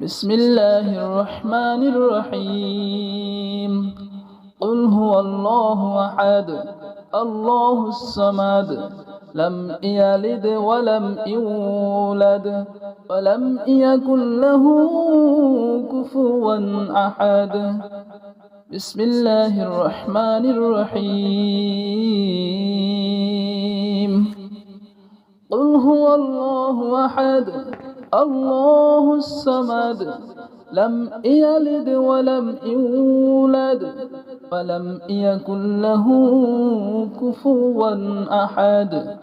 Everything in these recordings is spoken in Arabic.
بسم الله الرحمن الرحيم قل هو الله أحد الله الصمد لم يلد ولم يولد ولم يكن له كفوا أحد بسم الله الرحمن الرحيم قل هو الله أحد الله الصمد لم يلد ولم يولد ولم يكن له كفوا أحد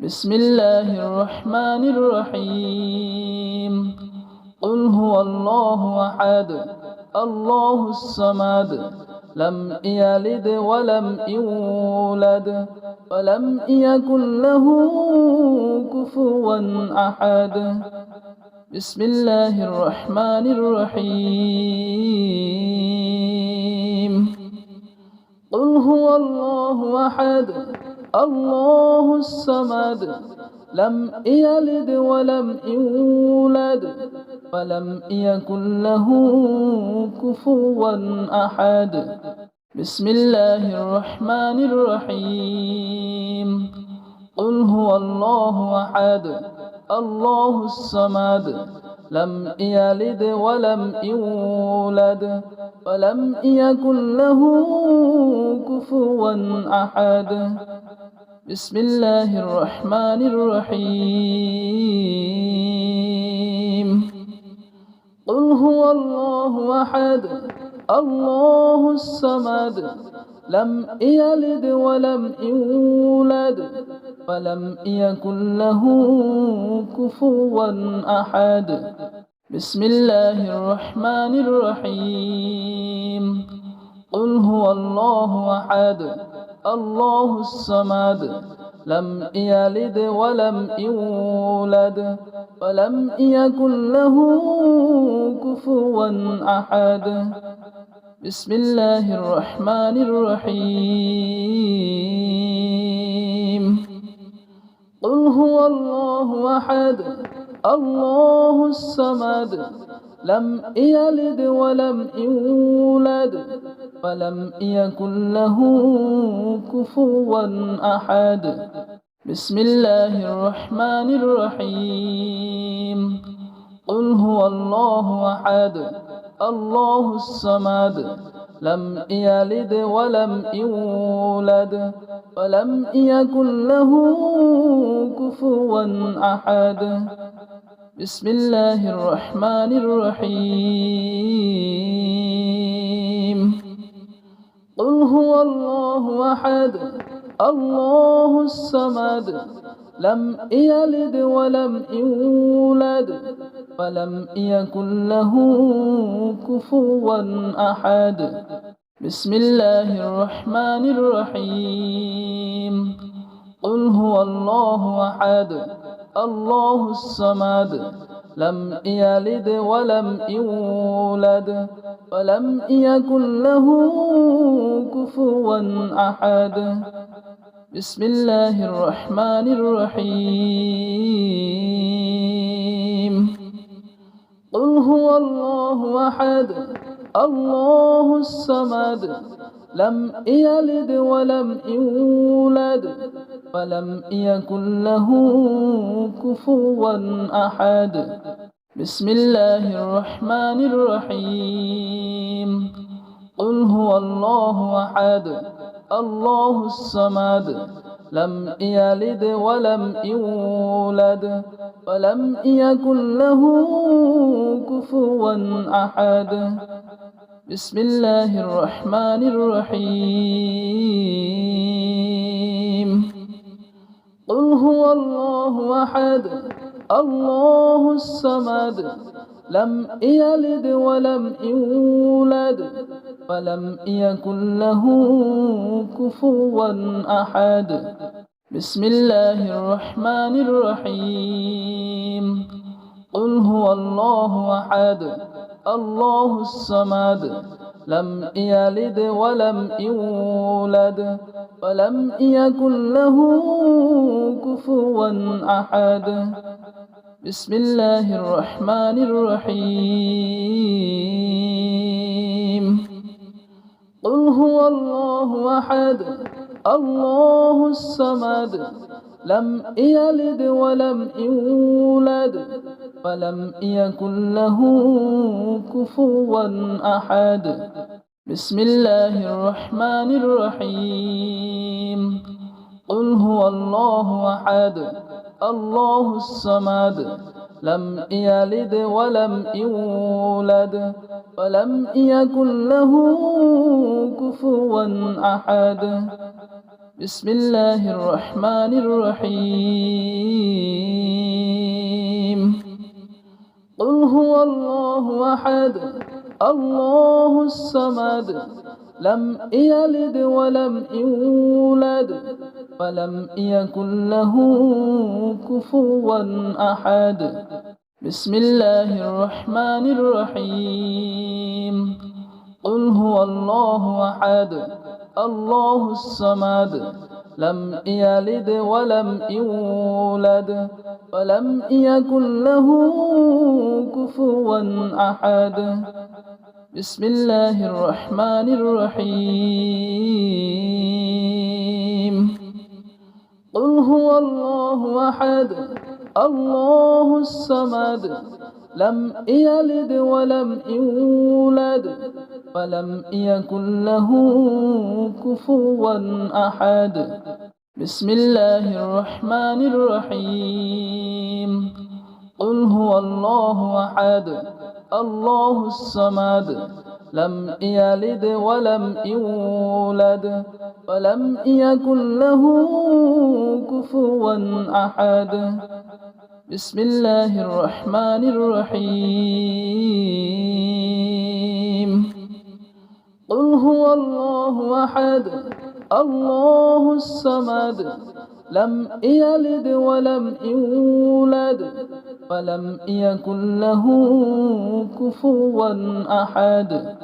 بسم الله الرحمن الرحيم قل هو الله أحد الله الصمد لم يلد ولم يولد ولم يكن له كفوا أحد بسم الله الرحمن الرحيم قل هو الله أحد الله الصمد لم يلد ولم يولد ولم يكن له كفوا أحد بسم الله الرحمن الرحيم قل هو الله أحد الله الصمد لم يلد ولم يولد ولم يكن له كفوا أحد بسم الله الرحمن الرحيم قل هو الله أحد الله الصمد لم يلد ولم يولد ولم يكن له كفوا أحد بسم الله الرحمن الرحيم قل هو الله أحد الله الصمد لم يلد ولم يولد ولم يكن له كفوا أحد بسم الله الرحمن الرحيم قل هو الله أحد الله الصمد لم يلد ولم يولد ولم يكن له كفوا أحد بسم الله الرحمن الرحيم قل هو الله أحد الله الصمد لم يلد ولم يولد ولم يكن له كفوا أحد بسم الله الرحمن الرحيم قل هو الله أحد الله الصمد لم يلد ولم يولد ولم يكن له كفوا أحد بسم الله الرحمن الرحيم قل هو الله أحد الله الصمد لم يلد ولم يولد ولم يكن له كفوا أحد بسم الله الرحمن الرحيم قل هو الله أحد الله الصمد لم يلد ولم يولد ولم يكن له كفوا أحد بسم الله الرحمن الرحيم قل هو الله أحد الله الصمد لم يلد ولم يولد ولم يكن له كفوا أحد بسم الله الرحمن الرحيم قل هو الله أحد الله الصمد لم يلد ولم يولد ولم يكن له كفوا أحد بسم الله الرحمن الرحيم قل هو الله أحد الله الصمد لم يلد ولم يولد ولم يكن له كفوا أحد بسم الله الرحمن الرحيم قل هو الله أحد الله الصمد لم يلد ولم يولد ولم يكن له كفوا أحد بسم الله الرحمن الرحيم قل هو الله أحد الله الصمد لم يلد ولم يولد ولم يكن له كفوا أحد بسم الله الرحمن الرحيم قل هو الله أحد الله الصمد لم يلد ولم يولد ولم يكن له كفوا أحد بسم الله الرحمن الرحيم قل هو الله أحد الله الصمد لم يلد ولم يولد ولم يكن له كفوا أحد بسم الله الرحمن الرحيم قل هو الله أحد الله الصمد لم يلد ولم يولد ولم يكن له كفوا أحد بسم الله الرحمن الرحيم قل هو الله أحد الله الصمد لم يلد ولم يولد ولم يكن له كفوا أحد بسم الله الرحمن الرحيم قل هو الله أحد الله الصمد لم يلد ولم يولد ولم يكن له كفوا أحد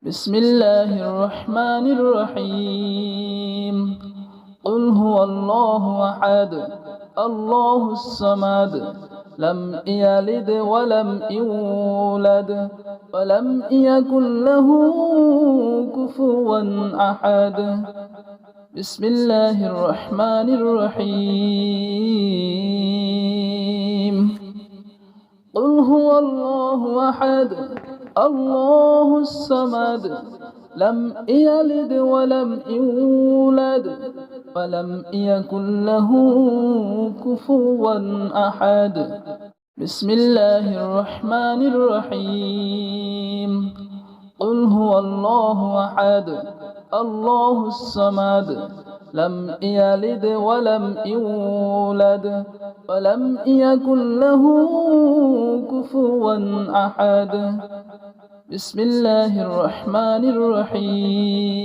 بسم الله الرحمن الرحيم قل هو الله أحد الله الصمد لم يلد ولم يولد ولم يكن له كفوا أحد بسم الله الرحمن الرحيم قل هو الله أحد الله الصمد لم يلد ولم يولد ولم يكن له كفوا أحد بسم الله الرحمن الرحيم قل هو الله أحد الله الصمد لم يلد ولم يولد ولم يكن له كفوا أحد بسم الله الرحمن الرحيم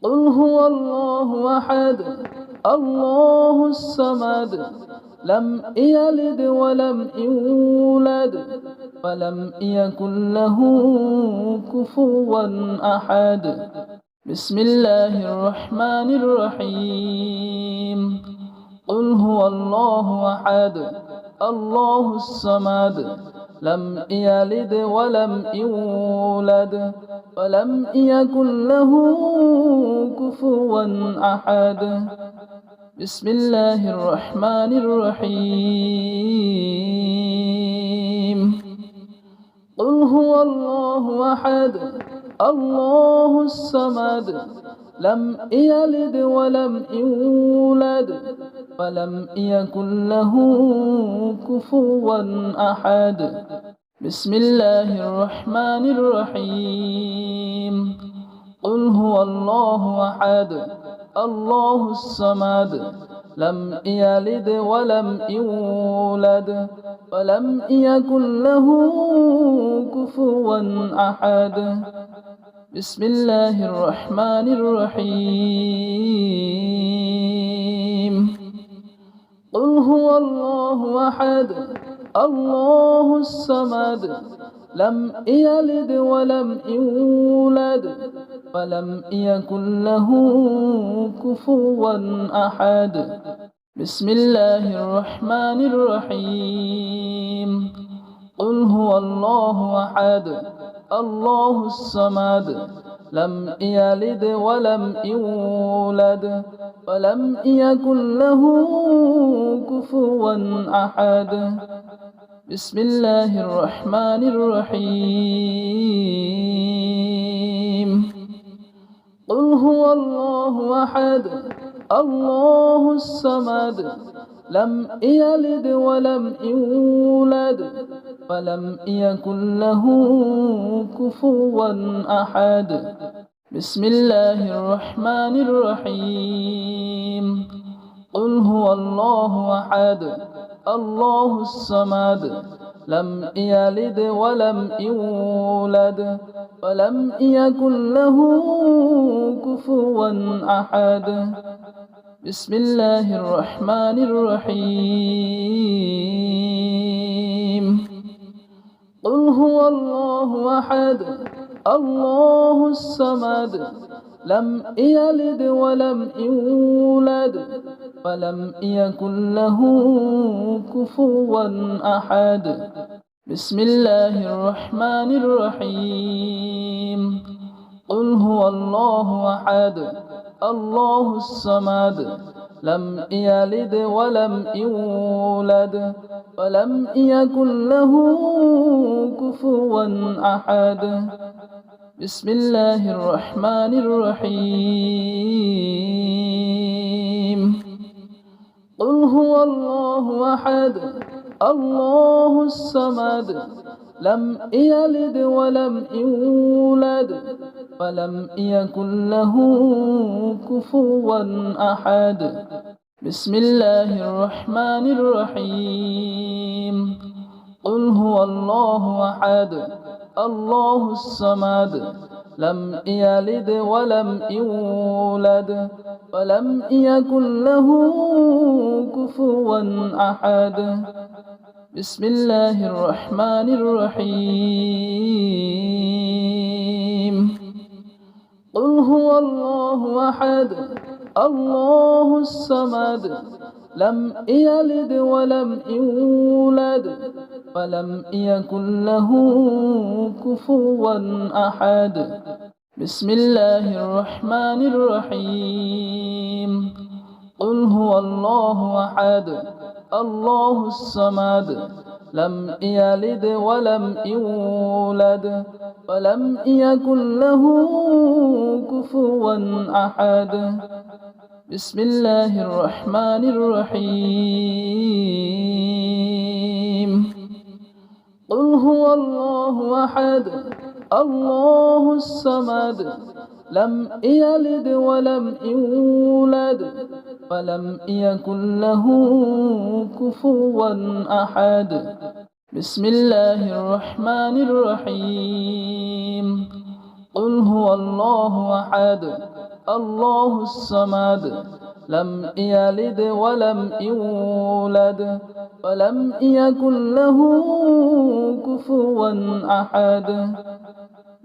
قل هو الله أحد الله الصمد لم يلد ولم يولد ولم يكن له كفوا أحد بسم الله الرحمن الرحيم قل هو الله أحد الله الصمد لم يلد ولم يولد ولم يكن له كفوا أحد بسم الله الرحمن الرحيم قل هو الله أحد الله الصمد لم يلد ولم يولد ولم يكن له كفوا أحد بسم الله الرحمن الرحيم قل هو الله أحد الله الصمد لم يلد ولم يولد ولم يكن له كفوا أحد بسم الله الرحمن الرحيم قل هو الله أحد الله الصمد لم يلد ولم يولد ولم يكن له كفوا أحد بسم الله الرحمن الرحيم قل هو الله أحد الله الصمد لم يلد ولم يولد ولم يكن له كفوا أحد بسم الله الرحمن الرحيم قل هو الله أحد الله الصمد لم يلد ولم يولد ولم يكن له كفوا أحد بسم الله الرحمن الرحيم قل هو الله أحد الله الصمد لم يلد ولم يولد ولم يكن له كفوا أحد بسم الله الرحمن الرحيم قل هو الله أحد الله الصمد لم يلد ولم يولد ولم يكن له كفوا أحد بسم الله الرحمن الرحيم قل هو الله أحد الله الصمد لم يلد ولم يولد ولم يكن له كفوا أحد بسم الله الرحمن الرحيم قل هو الله أحد الله الصمد لم يلد ولم يولد ولم يكن له كفوا أحد بسم الله الرحمن الرحيم قل هو الله أحد الله الصمد لم يلد ولم يولد ولم يكن له كفوا أحد بسم الله الرحمن الرحيم قل هو الله أحد الله الصمد لم يلد ولم يولد ولم يكن له كفوا أحد بسم الله الرحمن الرحيم قل هو الله أحد الله الصمد لم يلد ولم يولد ولم يكن له كفوا أحد بسم الله الرحمن الرحيم قل هو الله أحد الله الصمد لم يلد ولم يولد ولم يكن له كفوا أحد بسم الله الرحمن الرحيم قل هو الله أحد الله الصمد لم يلد ولم يولد ولم يكن له كفوا أحد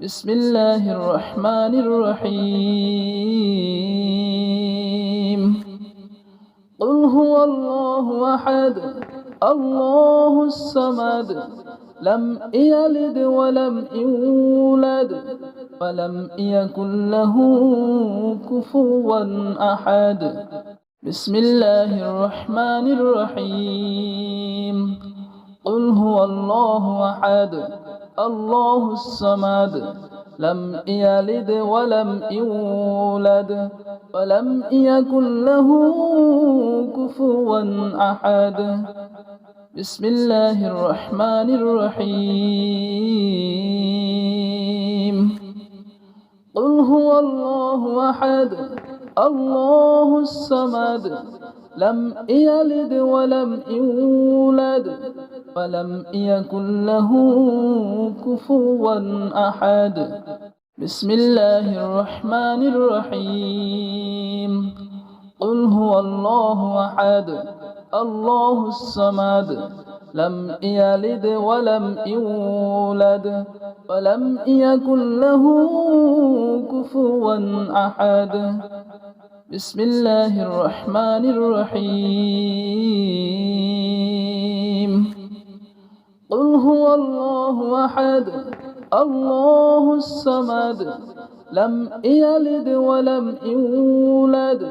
بسم الله الرحمن الرحيم قل هو الله أحد الله الصمد لم يلد ولم يولد ولم يكن له كفوا أحد بسم الله الرحمن الرحيم قل هو الله أحد الله الصمد لم يلد ولم يولد ولم يكن له كفوا أحد بسم الله الرحمن الرحيم قل هو الله أحد الله الصمد لم يلد ولم يولد ولم يكن له كفوا أحد بسم الله الرحمن الرحيم قل هو الله أحد الله الصمد لم يلد ولم يولد ولم يكن له كفوا أحد بسم الله الرحمن الرحيم قل هو الله أحد الله الصمد لم يلد ولم يولد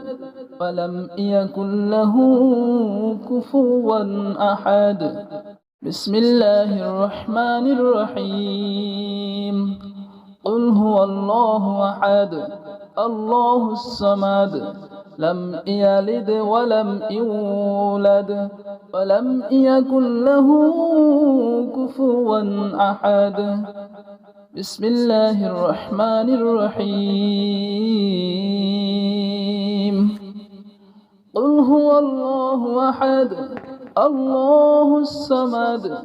ولم يكن له كفوا أحد بسم الله الرحمن الرحيم قل هو الله أحد الله الصمد لم يلد ولم يولد ولم يكن له كفوا أحد بسم الله الرحمن الرحيم قل هو الله أحد الله الصمد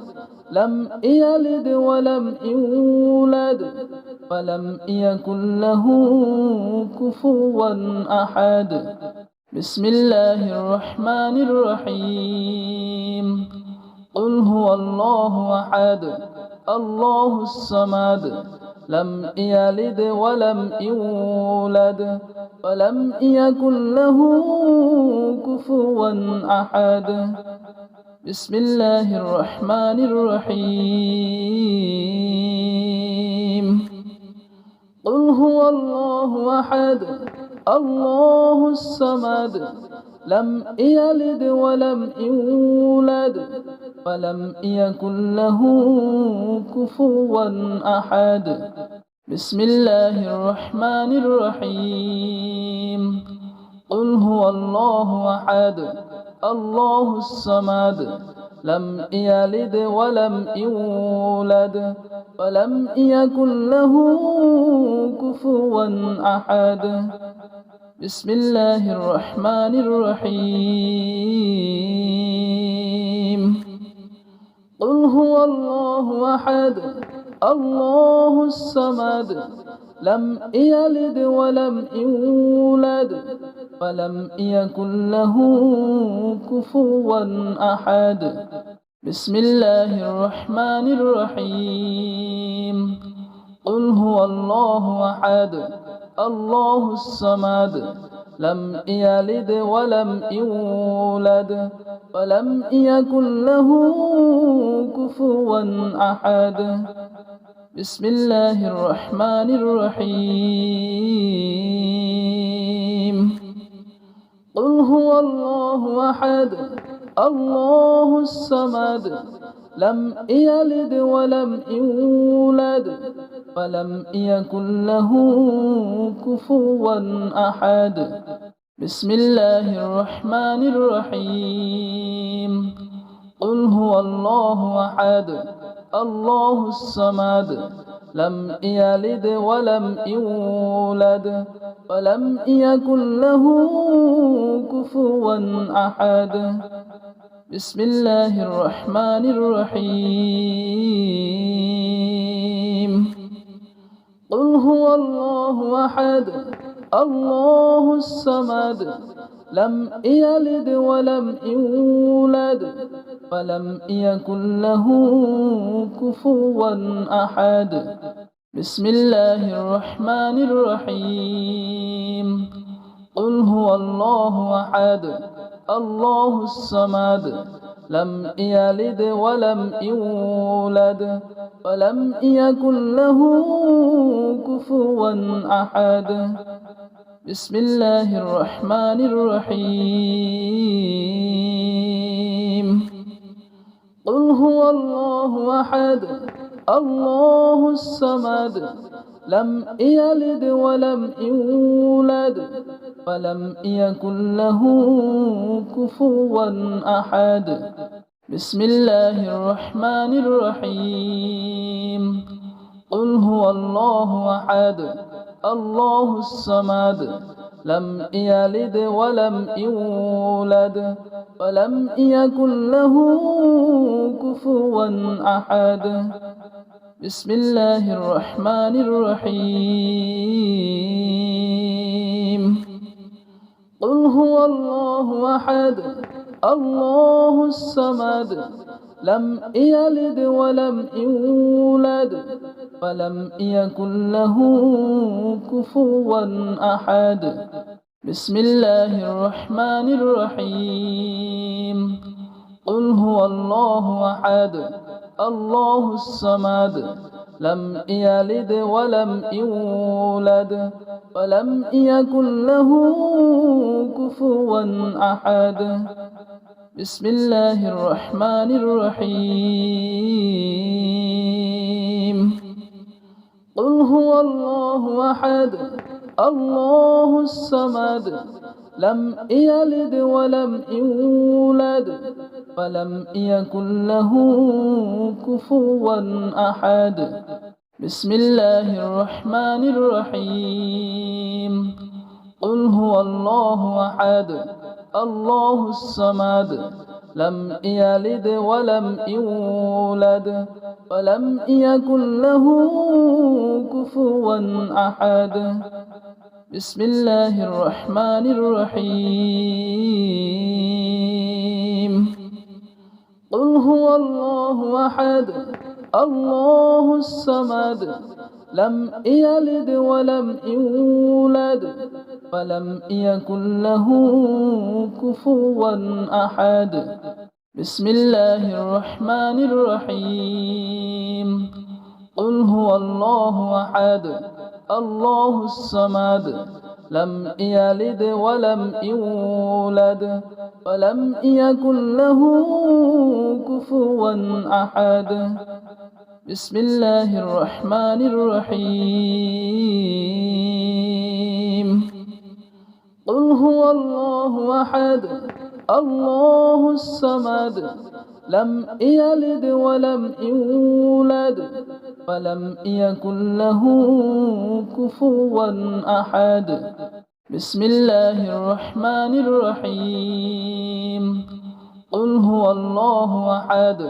لم يلد ولم يولد ولم يكن له كفوا أحد بسم الله الرحمن الرحيم قل هو الله أحد الله الصمد لم يلد ولم يولد ولم يكن له كفوا أحد بسم الله الرحمن الرحيم قل هو الله أحد الله الصمد لم يلد ولم يولد ولم يكن له كفوا أحد بسم الله الرحمن الرحيم قل هو الله أحد الله الصمد لم يلد ولم يولد ولم يكن له كفوا أحد بسم الله الرحمن الرحيم قل هو الله أحد الله الصمد لم يلد ولم يولد ولم يكن له كفوا أحد بسم الله الرحمن الرحيم قل هو الله أحد الله الصمد لم يلد ولم يولد ولم يكن له كفوا أحد بسم الله الرحمن الرحيم قل هو الله أحد الله الصمد لم يلد ولم يولد ولم يكن له كفوا أحد بسم الله الرحمن الرحيم قل هو الله أحد الله الصمد لم يلد ولم يولد ولم يكن له كفوا أحد بسم الله الرحمن الرحيم قل هو الله أحد الله الصمد لم يلد ولم يولد ولم يكن له كفوا أحد بسم الله الرحمن الرحيم قل هو الله أحد الله الصمد لم يلد ولم يولد ولم يكن له كفوا أحد بسم الله الرحمن الرحيم قل هو الله أحد الله الصمد لم يلد ولم يولد ولم يكن له كفوا أحد بسم الله الرحمن الرحيم قل هو الله أحد الله الصمد لم يلد ولم يولد ولم يكن له كفوا أحد بسم الله الرحمن الرحيم قل هو الله أحد الله الصمد لم يلد ولم يولد ولم يكن له كفوا أحد بسم الله الرحمن الرحيم قل هو الله أحد الله الصمد لم يلد ولم يولد ولم يكن له كفوا أحد بسم الله الرحمن الرحيم قل هو الله أحد الله الصمد لم يلد ولم يولد ولم يكن له كفوا أحد بسم الله الرحمن الرحيم قل هو الله أحد الله الصمد لم يلد ولم يولد ولم يكن له كفوا أحد بسم الله الرحمن الرحيم قل هو الله أحد الله الصمد لم يلد ولم يولد ولم يكن له كفوا أحد بسم الله الرحمن الرحيم قل هو الله أحد الله الصمد لم يلد ولم يولد ولم يكن له كفوا أحد بسم الله الرحمن الرحيم قل هو الله أحد الله الصمد لم يلد ولم يولد ولم يكن له كفوا أحد بسم الله الرحمن الرحيم قل هو الله أحد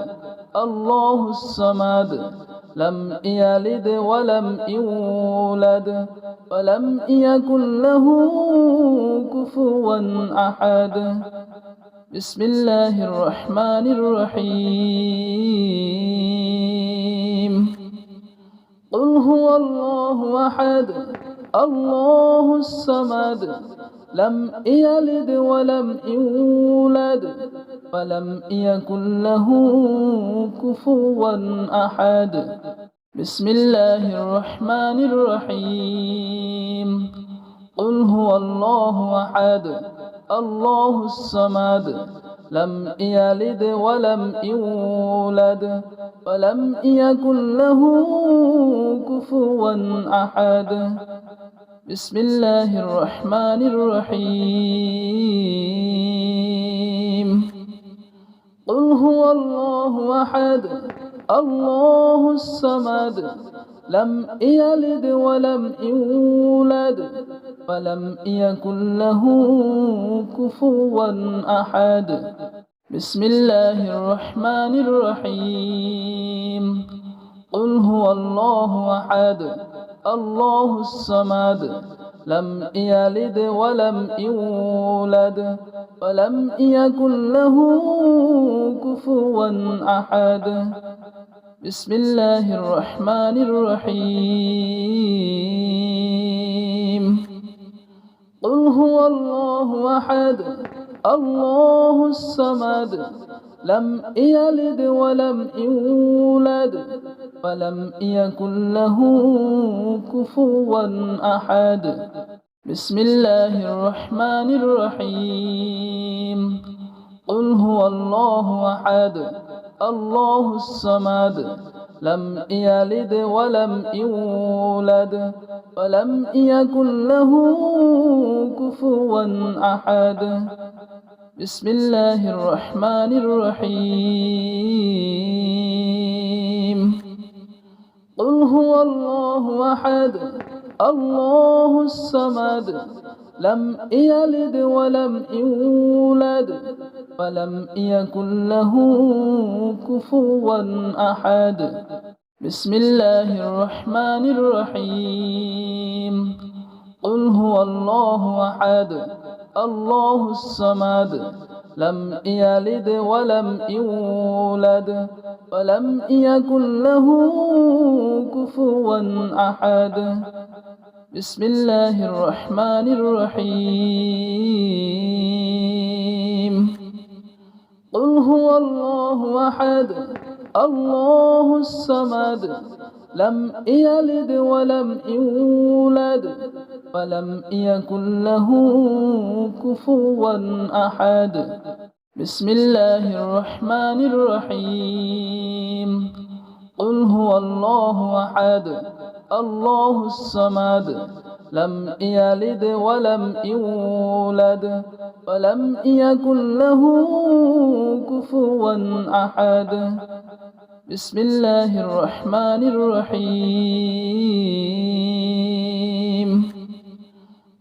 الله الصمد لم يلد ولم يولد ولم يكن له كفوا أحد بسم الله الرحمن الرحيم قل هو الله أحد الله الصمد لم يلد ولم يولد ولم يكن له كفوا أحد بسم الله الرحمن الرحيم قل هو الله أحد الله الصمد لم يلد ولم يولد ولم يكن له كفوا أحد بسم الله الرحمن الرحيم قل هو الله أحد الله الصمد لم يلد ولم يولد ولم يكن له كفوا أحد بسم الله الرحمن الرحيم قل هو الله أحد الله الصمد لم يلد ولم يولد ولم يكن له كفوا أحد بسم الله الرحمن الرحيم قل هو الله أحد الله الصمد لم يلد ولم يولد ولم يكن له كفوا أحد بسم الله الرحمن الرحيم قل هو الله أحد الله الصمد لم يلد ولم يولد ولم يكن له كفوا أحد بسم الله الرحمن الرحيم قل هو الله أحد الله الصمد لم يلد ولم يولد ولم يكن له كفوا أحد بسم الله الرحمن الرحيم قل هو الله أحد الله الصمد لم يلد ولم يولد ولم يكن له كفوا أحد بسم الله الرحمن الرحيم قل هو الله أحد الله الصمد لم يلد ولم يولد ولم يكن له كفوا أحد بسم الله الرحمن الرحيم قل هو الله أحد الله الصمد لم يلد ولم يولد ولم يكن له كفوا أحد بسم الله الرحمن الرحيم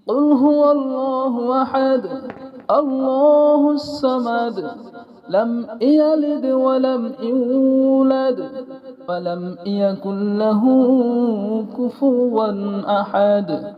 قل هو الله أحد الله الصمد لم يلد ولم يولد ولم يكن له كفوا أحد